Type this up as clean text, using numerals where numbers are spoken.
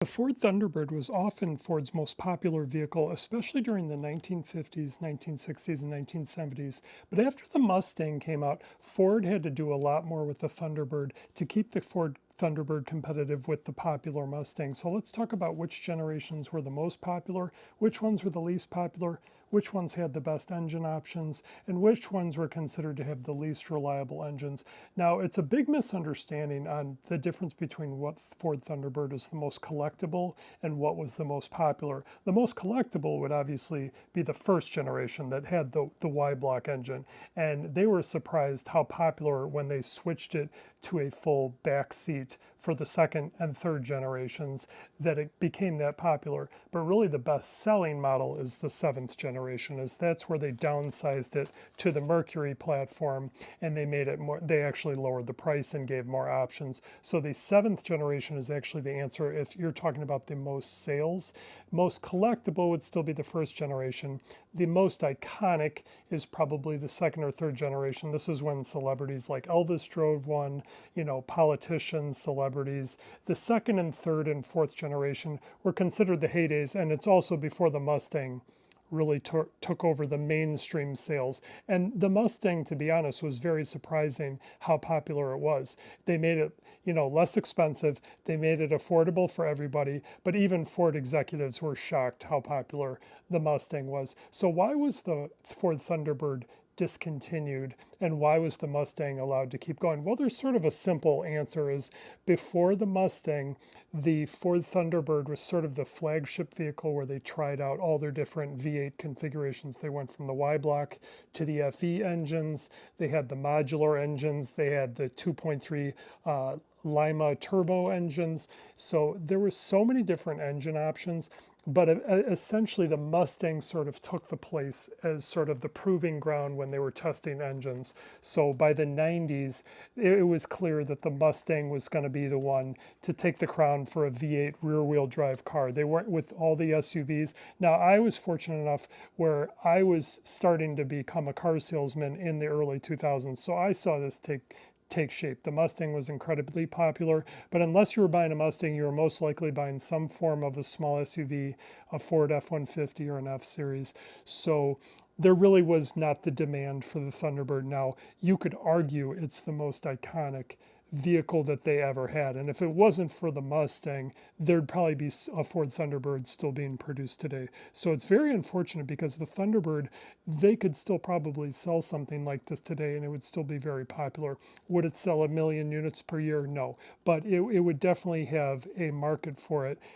Ford Thunderbird was often Ford's most popular vehicle, especially during the 1950s, 1960s, and 1970s. But after the Mustang came out, Ford had to do a lot more with the Thunderbird to keep the Ford Thunderbird competitive with the popular Mustang. So let's talk about which generations were the most popular, which ones were the least popular, which ones had the best engine options, and which ones were considered to have the least reliable engines. Now, it's a big misunderstanding on the difference between what Ford Thunderbird is the most collectible and what was the most popular. The most collectible would obviously be the first generation that had the Y-block engine, and they were surprised how popular when they switched it to a full back seat for the second and third generations that it became that popular. But really the best selling model is the seventh generation, as that's where they downsized it to the Mercury platform and they made it more, they actually lowered the price and gave more options. So the seventh generation is actually the answer if you're talking about the most sales. Most collectible would still be the first generation. The most iconic is probably the second or third generation. This is when celebrities like Elvis drove one, politicians, celebrities. The second and third and fourth generation were considered the heydays, and it's also before the Mustang really took over the mainstream sales. And the Mustang, to be honest, was very surprising how popular it was. They made it, less expensive. They made it affordable for everybody. But even Ford executives were shocked how popular the Mustang was. So why was the Ford Thunderbird discontinued and why was the Mustang allowed to keep going? Well, there's sort of a simple answer is before the Mustang, the Ford Thunderbird was sort of the flagship vehicle where they tried out all their different V8 configurations. They went from the Y-block to the FE engines. They had the modular engines. They had the 2.3 Lima turbo engines. So there were so many different engine options, but essentially the Mustang sort of took the place as sort of the proving ground when they were testing engines. So by the 90s, it was clear that the Mustang was going to be the one to take the crown for a V8 rear-wheel drive car. They weren't with all the SUVs. Now, I was fortunate enough where I was starting to become a car salesman in the early 2000s, so I saw this take shape. The Mustang was incredibly popular, but unless you were buying a Mustang, you were most likely buying some form of a small SUV, a Ford F-150 or an F-Series. So there really was not the demand for the Thunderbird. Now, you could argue it's the most iconic vehicle that they ever had. And if it wasn't for the Mustang, there'd probably be a Ford Thunderbird still being produced today. So it's very unfortunate because the Thunderbird, they could still probably sell something like this today and it would still be very popular. Would it sell 1 million units per year? No, but it would definitely have a market for it.